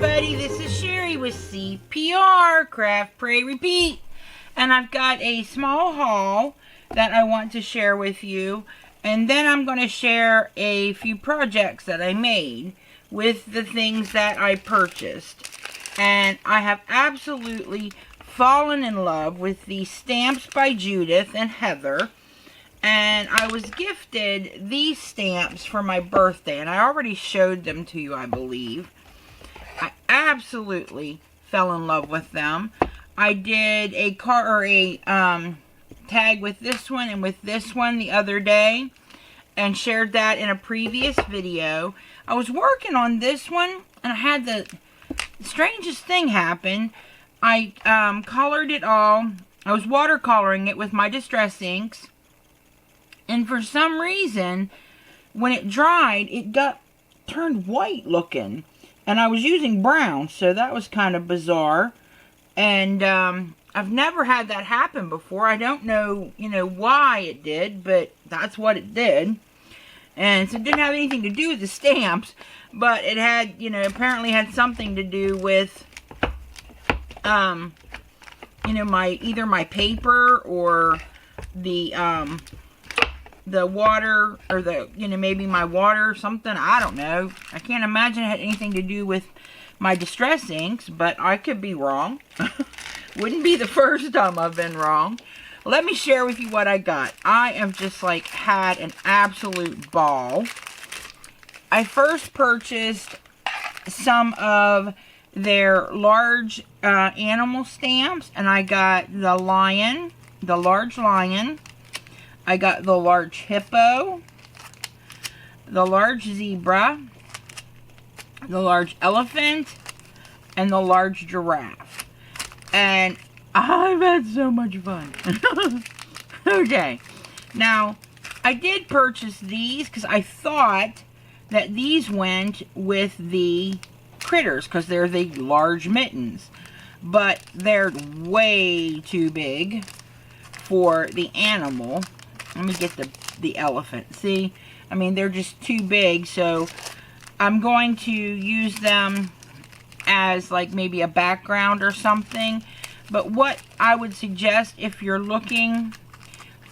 everybody, this is Sherry with CPR, Craft, Pray, Repeat. And I've got a small haul that I want to share with you. And then I'm going to share a few projects that I made with the things that I purchased. And I have absolutely fallen in love with these stamps by Judith and Heather. And I was gifted these stamps for my birthday, and I already showed them to you, I believe. I absolutely fell in love with them. I did a tag with this one and with this one the other day, and shared that in a previous video. I was working on this one, and I had the strangest thing happen. I colored it all. I was watercoloring it with my Distress inks. And for some reason, when it dried, it turned white looking. And I was using brown, so that was kind of bizarre. And I've never had that happen before. I don't know, why it did, but that's what it did. And so it didn't have anything to do with the stamps, but it had, apparently had something to do with, either my paper or the water, or maybe my water or something. I don't know. I can't imagine it had anything to do with my Distress inks, but I could be wrong. Wouldn't be the first time I've been wrong. Let me share with you what I got. I have just had an absolute ball. I first purchased some of their large animal stamps, and I got the lion, the large lion. I got the large hippo, the large zebra, the large elephant, and the large giraffe. And I've had so much fun. Okay. Now, I did purchase these because I thought that these went with the critters because they're the large mittens. But they're way too big for the animal. Let me get the elephant. See? I mean, they're just too big, so I'm going to use them as maybe a background or something. But what I would suggest if you're looking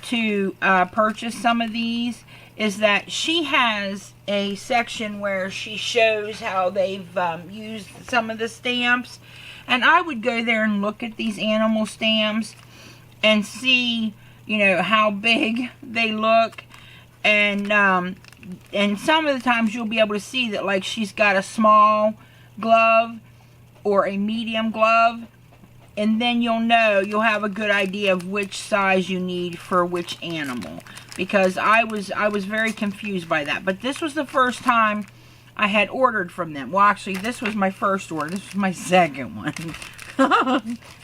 to purchase some of these is that she has a section where she shows how they've used some of the stamps. And I would go there and look at these animal stamps and see, how big they look. And some of the times you'll be able to see that she's got a small glove or a medium glove. And then you'll have a good idea of which size you need for which animal. Because I was very confused by that. But this was the first time I had ordered from them. Well, actually, this was my first order. This was my second one.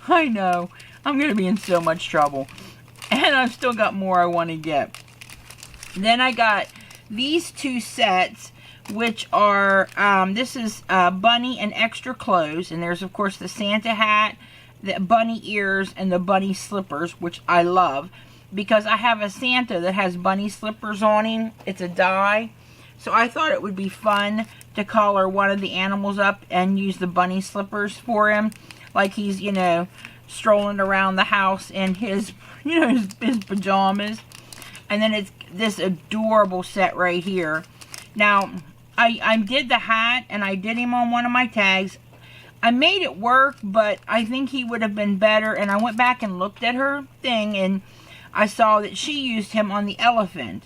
I know. I'm going to be in so much trouble. And I've still got more I want to get. Then I got these two sets, which are, this is bunny and extra clothes. And there's, of course, the Santa hat, the bunny ears, and the bunny slippers, which I love. Because I have a Santa that has bunny slippers on him. It's a die. So I thought it would be fun to color one of the animals up and use the bunny slippers for him. Like he's, strolling around the house in his, his pajamas. And then it's this adorable set right here. Now, I did the hat, and I did him on one of my tags. I made it work, but I think he would have been better. And I went back and looked at her thing, and I saw that she used him on the elephant.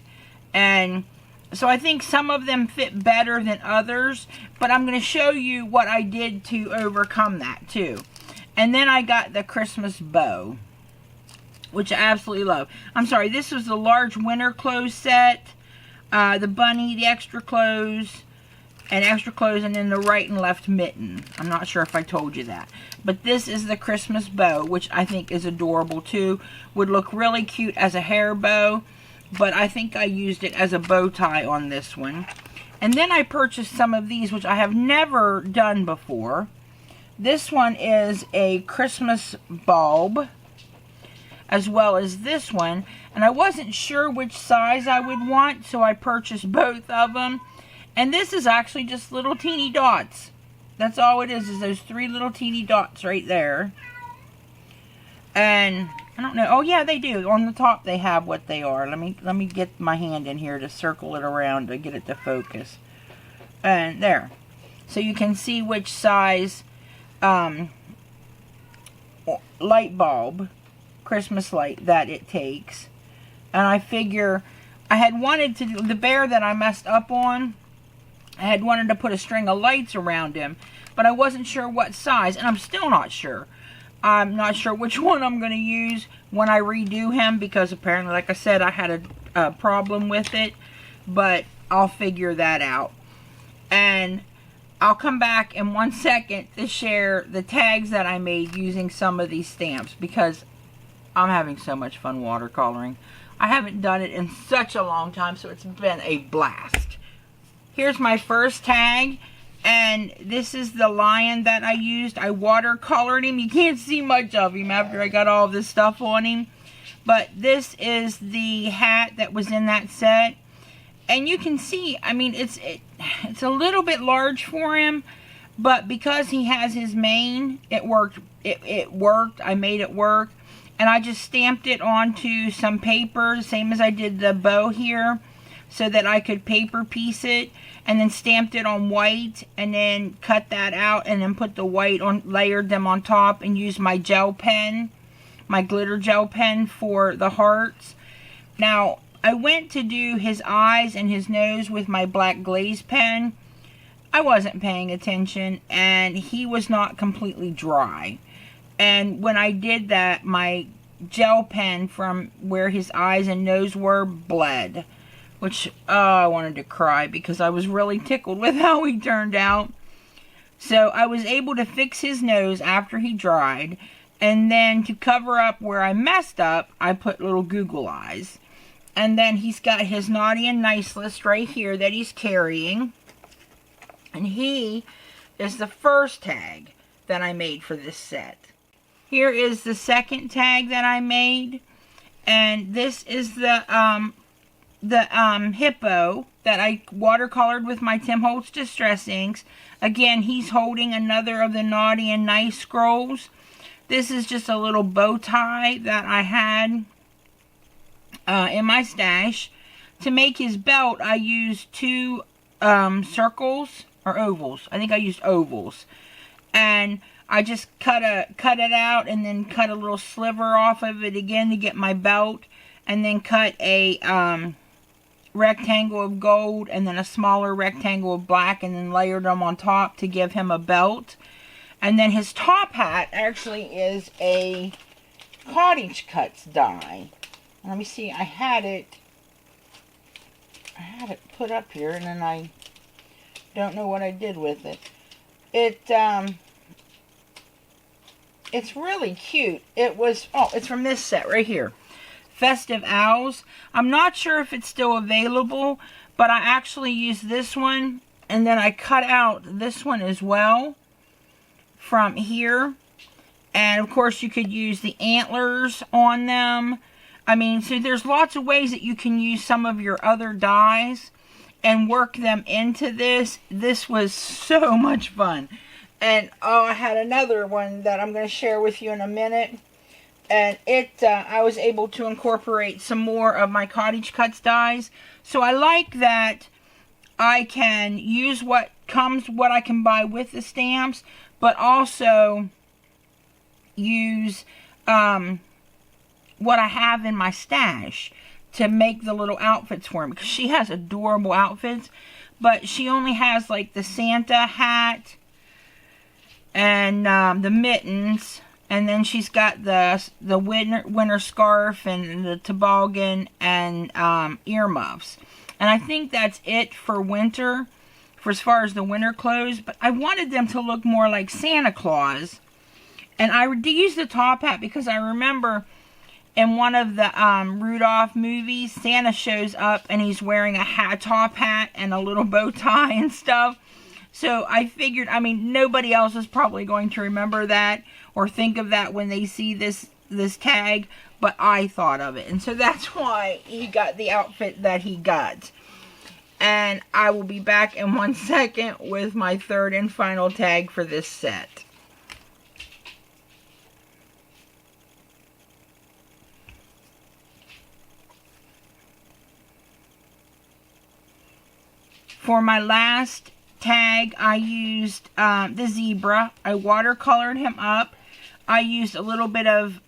And so I think some of them fit better than others. But I'm going to show you what I did to overcome that, too. And then I got the Christmas bow, which I absolutely love. I'm sorry, this was the large winter clothes set. The bunny, the extra clothes, and then the right and left mitten. I'm not sure if I told you that. But this is the Christmas bow, which I think is adorable too. Would look really cute as a hair bow, but I think I used it as a bow tie on this one. And then I purchased some of these, which I have never done before. This one is a Christmas bulb, as well as this one. And I wasn't sure which size I would want, so I purchased both of them. And this is actually just little teeny dots. That's all it is those 3 little teeny dots right there. And I don't know. Oh yeah, they do. On the top they have what they are. Let me get my hand in here to circle it around to get it to focus. And there. So you can see which size light bulb, Christmas light, that it takes. And I figure I had wanted to do the bear that I messed up on. I had wanted to put a string of lights around him, but I wasn't sure what size, and I'm still not sure. I'm not sure which one I'm going to use when I redo him, because apparently, like I said, I had a problem with it, but I'll figure that out. And I'll come back in 1 second to share the tags that I made using some of these stamps, because I'm having so much fun watercoloring. I haven't done it in such a long time, so it's been a blast. Here's my first tag. And this is the lion that I used. I watercolored him. You can't see much of him after I got all this stuff on him. But this is the hat that was in that set. And you can see, I mean, it's a little bit large for him. But because he has his mane, it worked. It worked. I made it work. And I just stamped it onto some paper, same as I did the bow here, so that I could paper piece it, and then stamped it on white, and then cut that out, and then put the white on, layered them on top, and used my gel pen, my glitter gel pen for the hearts. Now, I went to do his eyes and his nose with my black glaze pen. I wasn't paying attention, and he was not completely dry. And when I did that, my gel pen from where his eyes and nose were bled. Which, I wanted to cry because I was really tickled with how he turned out. So I was able to fix his nose after he dried. And then to cover up where I messed up, I put little Google eyes. And then he's got his naughty and nice list right here that he's carrying. And he is the first tag that I made for this set. Here is the second tag that I made. And this is the hippo that I watercolored with my Tim Holtz Distress inks. Again, he's holding another of the naughty and nice scrolls. This is just a little bow tie that I had in my stash. To make his belt, I used 2 circles or ovals. I think I used ovals. And I just cut it out and then cut a little sliver off of it again to get my belt. And then cut a rectangle of gold and then a smaller rectangle of black, and then layered them on top to give him a belt. And then his top hat actually is a Cottage Cuts die. Let me see, I had it put up here, and then I don't know what I did with it. It's really cute. It's from this set right here. Festive Owls. I'm not sure if it's still available, but I actually used this one, and then I cut out this one as well from here. And of course you could use the antlers on them. I mean, so there's lots of ways that you can use some of your other dies and work them into this. This was so much fun. And I had another one that I'm going to share with you in a minute. And I was able to incorporate some more of my Cottage Cuts dies. So I like that I can use what I can buy with the stamps, but also use what I have in my stash to make the little outfits for him. Because she has adorable outfits, but she only has like the Santa hat and the mittens. And then she's got the winter scarf and the toboggan and earmuffs. And I think that's it for winter, for as far as the winter clothes. But I wanted them to look more like Santa Claus. And I used the top hat because I remember in one of the Rudolph movies, Santa shows up and he's wearing a top hat and a little bow tie and stuff. So I figured, I mean, nobody else is probably going to remember that or think of that when they see this tag, but I thought of it. And so that's why he got the outfit that he got. And I will be back in 1 second with my third and final tag for this set. For my last tag, I used the zebra. I watercolored him up. I used a little bit of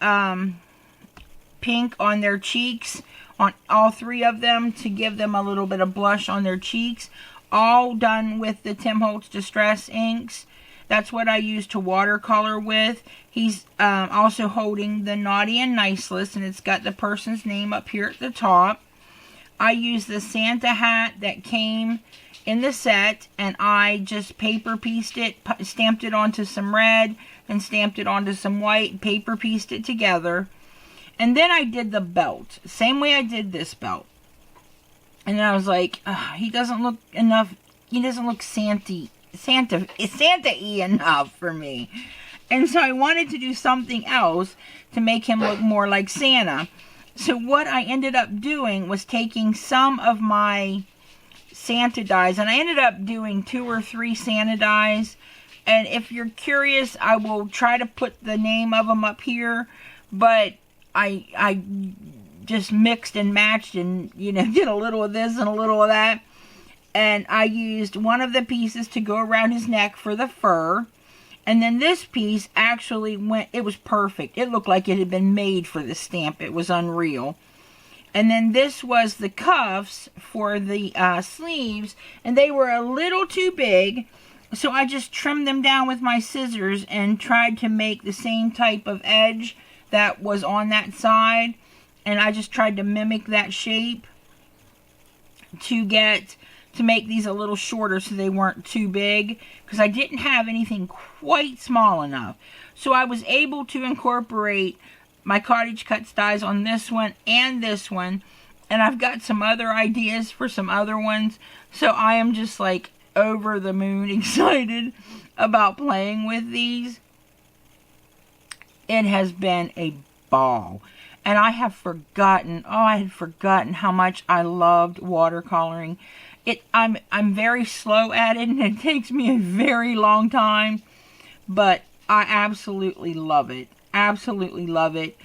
pink on their cheeks, on all three of them, to give them a little bit of blush on their cheeks. All done with the Tim Holtz Distress inks. That's what I used to watercolor with. He's also holding the Naughty and Nice list, and it's got the person's name up here at the top. I used the Santa hat that came in the set, and I just paper pieced it, stamped it onto some red, and stamped it onto some white, paper pieced it together. And then I did the belt, same way I did this belt. And then I was like, he doesn't look enough, he doesn't look Santa-y enough for me. And so I wanted to do something else to make him look more like Santa. So what I ended up doing was taking some of my Santa dies, and I ended up doing 2 or 3 Santa dies. And if you're curious, I will try to put the name of them up here, but I just mixed and matched and, you know, did a little of this and a little of that. And I used one of the pieces to go around his neck for the fur. And then this piece actually went, it was perfect. It looked like it had been made for the stamp. It was unreal. And then this was the cuffs for the sleeves, and they were a little too big. So I just trimmed them down with my scissors and tried to make the same type of edge that was on that side. And I just tried to mimic that shape to make these a little shorter so they weren't too big, because I didn't have anything quite small enough. So I was able to incorporate my Cottage Cuts dies on this one and this one, and I've got some other ideas for some other ones. So I am just like over the moon excited about playing with these. It has been a ball. And I have forgotten, I had forgotten how much I loved watercoloring. I'm very slow at it, and it takes me a very long time, but I absolutely love it. Absolutely love it.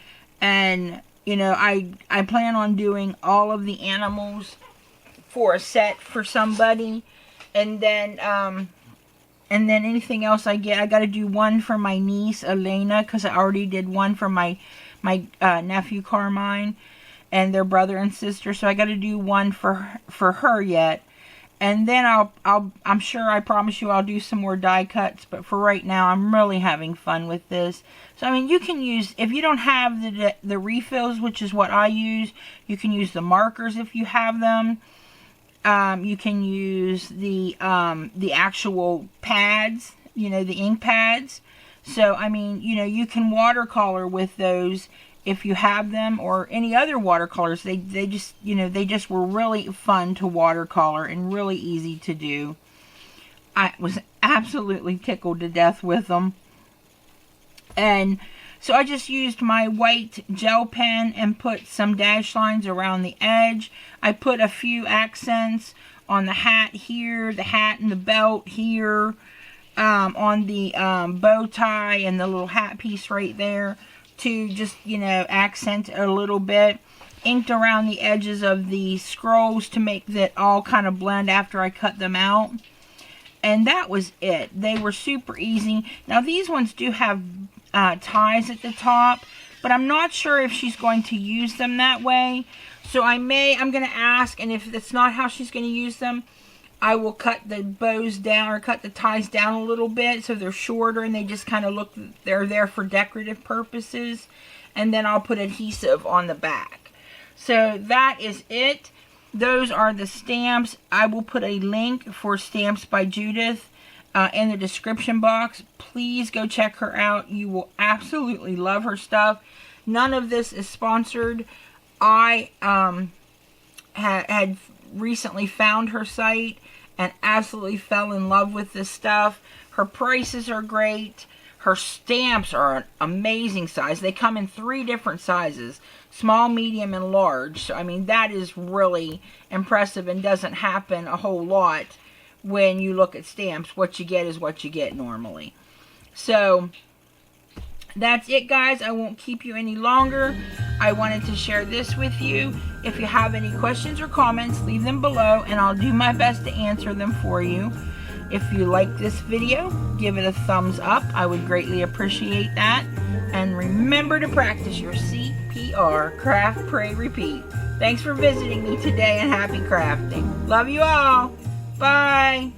And, you know, I plan on doing all of the animals for a set for somebody, and then anything else I get, I got to do one for my niece Elena, because I already did one for my nephew Carmine and their brother and sister. So I got to do one for her yet. And then I'm sure, I promise you, I'll do some more die cuts. But for right now, I'm really having fun with this. So, I mean, you can use, if you don't have the refills, which is what I use, you can use the markers if you have them. You can use the actual pads, you know, the ink pads. So, I mean, you know, you can watercolor with those if you have them, or any other watercolors. They just, you know, they just were really fun to watercolor and really easy to do. I was absolutely tickled to death with them. And so I just used my white gel pen and put some dash lines around the edge. I put a few accents on the hat here, the hat and the belt here, on the bow tie and the little hat piece right there, to just, you know, accent a little bit. Inked around the edges of the scrolls to make that all kind of blend after I cut them out. And that was it. They were super easy. Now these ones do have ties at the top, but I'm not sure if she's going to use them that way. So I'm going to ask, and if that's not how she's going to use them, I will cut the bows down, or cut the ties down a little bit so they're shorter and they just kind of look, they're there for decorative purposes. And then I'll put adhesive on the back. So that is it. Those are the stamps. I will put a link for Stamps by Judith in the description box. Please go check her out. You will absolutely love her stuff. None of this is sponsored. I had recently found her site and absolutely fell in love with this stuff. Her prices are great. Her stamps are an amazing size. They come in 3 different sizes. small, medium, and large. So, I mean, that is really impressive and doesn't happen a whole lot when you look at stamps. What you get is what you get normally. So, that's it, guys. I won't keep you any longer. I wanted to share this with you. If you have any questions or comments, leave them below, and I'll do my best to answer them for you. If you like this video, give it a thumbs up. I would greatly appreciate that. And remember to practice your CPR, craft, pray, repeat. Thanks for visiting me today, and happy crafting. Love you all. Bye.